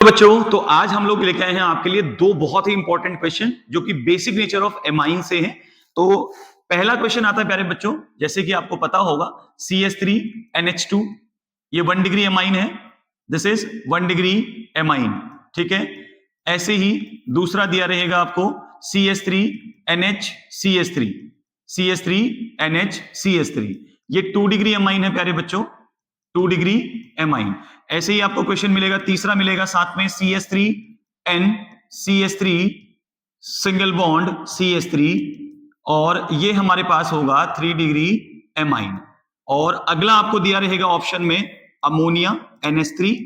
बच्चों, तो आज हम लोग लेके आए हैं आपके लिए दो बहुत ही इंपॉर्टेंट क्वेश्चन जो कि बेसिक नेचर ऑफ एमाइन से हैं। तो पहला क्वेश्चन आता है प्यारे बच्चों, जैसे कि आपको पता होगा CH3NH2 ये 1 डिग्री एमाइन है। दिस इज 1 डिग्री एमाइन, ठीक है। ऐसे ही दूसरा दिया रहेगा आपको CH3NHCH3 ये 2 डिग्री एमाइन है प्यारे बच्चों, 2 डिग्री एमाइन। ऐसे ही आपको क्वेश्चन मिलेगा, तीसरा मिलेगा साथ में CH3N सिंगल बॉन्ड CH3 और ये हमारे पास होगा 3 डिग्री एमाइन। और अगला आपको दिया रहेगा ऑप्शन में अमोनिया NH3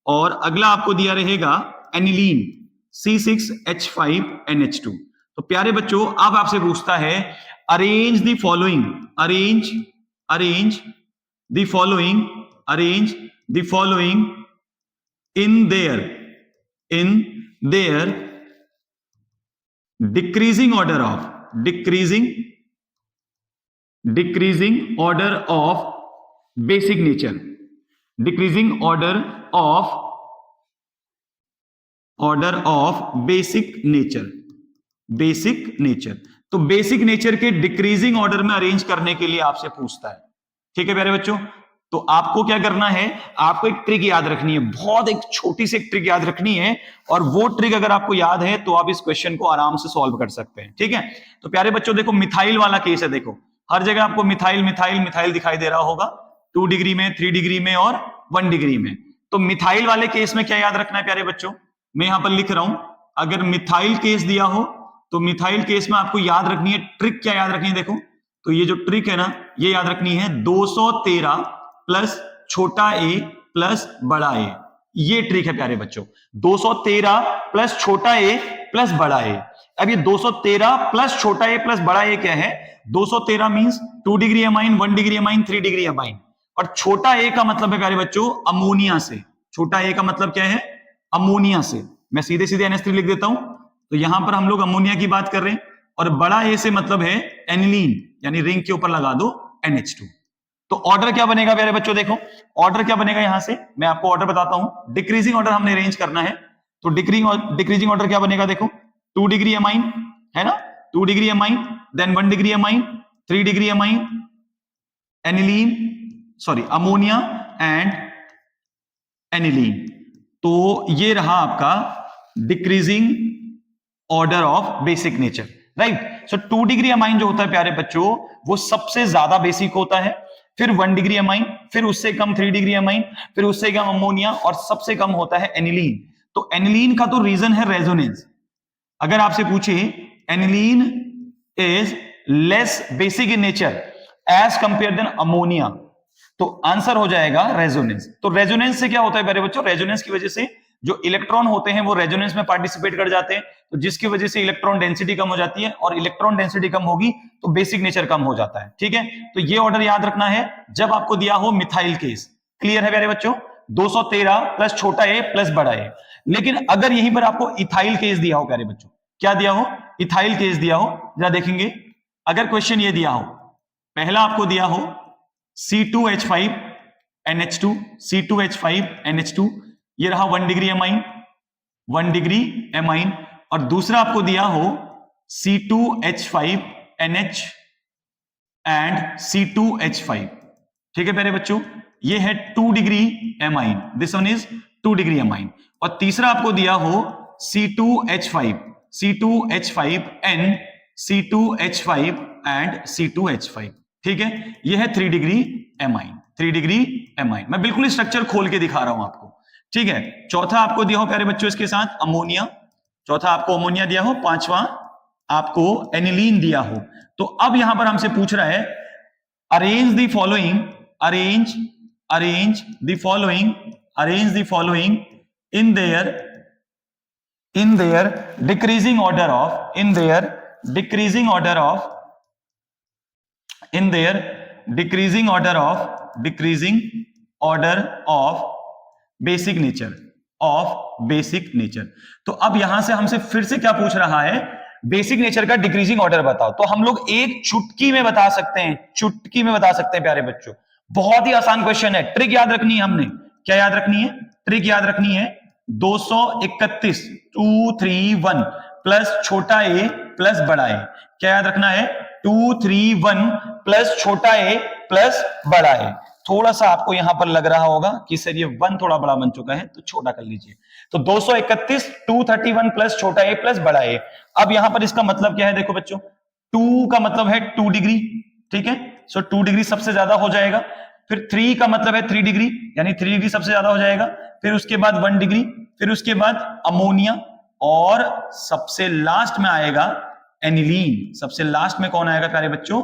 और अगला आपको दिया रहेगा एनिलीन C6H5NH2। तो प्यारे बच्चों, अब आपसे पूछता है arrange the following, arrange the following in their decreasing order of basic nature, decreasing order of basic nature। तो बेसिक नेचर के डिक्रीजिंग ऑर्डर में अरेंज करने के लिए आपसे पूछता है, ठीक है प्यारे बच्चों। तो आपको क्या करना है, आपको एक ट्रिक याद रखनी है, बहुत एक छोटी सी एक ट्रिक याद रखनी है, और वो ट्रिक अगर आपको याद है तो आप इस क्वेश्चन को आराम से सॉल्व कर सकते हैं, ठीक है। तो प्यारे बच्चों देखो, मिथाइल वाला केस है, देखो हर जगह आपको मिथाइल मिथाइल मिथाइल दिखाई दे रहा होगा, 2 डिग्री में, 3 डिग्री में और 1 डिग्री में। तो मिथाइल वाले केस में क्या याद रखना है प्यारे बच्चों, मैं यहां पर लिख रहा हूं, अगर मिथाइल केस दिया हो तो मिथाइल केस में आपको याद रखनी है ट्रिक, क्या याद रखनी है, देखो तो ये जो ट्रिक है ना, ये याद रखनी है 213 प्लस छोटा ए प्लस बड़ा ए, ये ट्रिक है प्यारे बच्चों। 213 प्लस छोटा ए प्लस बड़ा ए। अब ये 213 प्लस छोटा ए प्लस बड़ा ए क्या है, 213 means 2 degree amine, 1 degree amine, 3 degree amine, और छोटा ए का मतलब है प्यारे बच्चों अमोनिया से। छोटा ए का मतलब क्या है, अमोनिया से। मैं सीधे सीधे NH3 लिख देता हूं, तो यहां पर हम लोग अमोनिया की बात कर रहे हैं, और बड़ा ए से मतलब है एनिलीन, यानी रिंग के ऊपर लगा दो NH2। तो ऑर्डर क्या बनेगा प्यारे बच्चों, देखो ऑर्डर क्या बनेगा, यहां से मैं आपको ऑर्डर बताता हूं। डिक्रीजिंग ऑर्डर हमने अरेंज करना है, तो डिक्रीजिंग ऑर्डर क्या बनेगा, देखो 2 डिग्री एमाइन है ना, 2 degree amine, then 1 degree amine, 3 degree amine, aniline sorry ammonia and aniline. तो ये रहा आपका decreasing order of basic nature, right. So 2 degree amine जो होता है प्यारे बच्चों, वो सबसे ज्यादा बेसिक होता है, फिर 1 डिग्री एमाइन, फिर उससे कम 3 डिग्री एमाइन, फिर उससे कम अमोनिया, और सबसे कम होता है एनिलीन। तो एनिलीन का तो रीजन है रेजोनेंस। अगर आपसे पूछे aniline is less basic in nature as compare then ammonia, तो आंसर हो जाएगा रेजोनेंस। तो रेजोनेंस से क्या होता है प्यारे बच्चों, रेजोनेंस की वजह से जो इलेक्ट्रॉन होते हैं वो रेजोनेंस में पार्टिसिपेट कर जाते हैं, तो जिसकी वजह से इलेक्ट्रॉन डेंसिटी कम हो जाती है, और इलेक्ट्रॉन डेंसिटी कम होगी तो बेसिक नेचर कम हो जाता है, ठीक है। तो ये ऑर्डर याद रखना है जब आपको दिया हो मिथाइल केस। क्लियर है प्यारे बच्चों, 213 प्लस छोटा ए प्लस बड़ा ए। लेकिन अगर यहीं पर आपको इथाइल केस दिया हो प्यारे बच्चों, क्या दिया हो, इथाइल केस दिया हो, जरा देखेंगे। अगर क्वेश्चन ये दिया हो, पहला आपको दिया हो C2H5NH2 ये रहा 1 डिग्री एमाइन, और दूसरा आपको दिया हो C2H5NH एंड C2H5, ठीक है प्यारे बच्चों, ये है 2 degree amine, this one is 2 degree amine. और तीसरा आपको दिया हो C2H5N C2H5 एंड C2H5, ठीक है, ये है 3 डिग्री एमाइन, 3 डिग्री एमाइन। मैं बिल्कुल स्ट्रक्चर खोल के दिखा रहा हूं आपको, ठीक है। चौथा आपको दिया हो प्यारे बच्चों इसके साथ अमोनिया, चौथा आपको अमोनिया दिया हो, पांचवा आपको एनिलीन दिया हो। तो अब यहां पर हमसे पूछ रहा है arrange the following in their decreasing order of basic nature. तो अब यहां से हमसे फिर से क्या पूछ रहा है, बेसिक नेचर का डिक्रीजिंग ऑर्डर बताओ। तो हम लोग एक चुटकी में बता सकते हैं, प्यारे बच्चों, बहुत ही आसान क्वेश्चन है। ट्रिक याद रखनी है हमने, क्या याद रखनी है, ट्रिक याद रखनी है। 231 231 प्लस छोटा ए प्लस बड़ा ए। क्या याद रखना है? 231 प्लस छोटा ए प्लस बड़ा ए। थोड़ा सा आपको यहां पर लग रहा होगा कि सर ये 1 थोड़ा बड़ा बन चुका है, तो छोटा कर लीजिए। तो 231 231 प्लस छोटा ए प्लस बड़ा ए। अब यहां पर इसका मतलब क्या है? देखो बच्चों, 2 का मतलब है 2 डिग्री, ठीक है, सो 2 डिग्री सबसे ज्यादा हो जाएगा। फिर 3 का मतलब है 3 डिग्री, यानी 3 डिग्री सबसे ज्यादा हो जाएगा। फिर उसके बाद 1 डिग्री, फिर उसके बाद अमोनिया, और सबसे लास्ट में आएगा एनिलीन। सबसे लास्ट में कौन आएगा प्यारे बच्चों?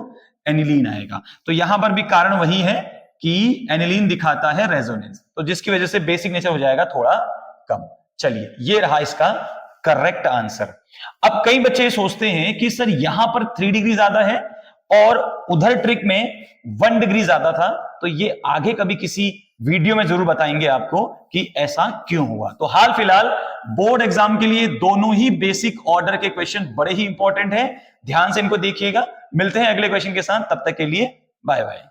एनिलीन आएगा। तो यहां पर भी कारण वही है कि एनिलीन दिखाता है रेजोनेंस, तो जिसकी वजह से बेसिक नेचर हो जाएगा थोड़ा कम। चलिए, ये रहा इसका करेक्ट आंसर। अब कई बच्चे सोचते हैं कि सर यहां पर 3 डिग्री ज्यादा है और उधर ट्रिक में 1 डिग्री ज्यादा था, तो ये आगे कभी किसी वीडियो में जरूर बताएंगे आपको कि ऐसा क्यों हुआ। तो हाल फिलहाल बोर्ड एग्जाम के लिए दोनों ही बेसिक ऑर्डर के क्वेश्चन बड़े ही इंपॉर्टेंट हैं, ध्यान से इनको देखिएगा। मिलते हैं अगले क्वेश्चन के साथ, तब तक के लिए बाय बाय।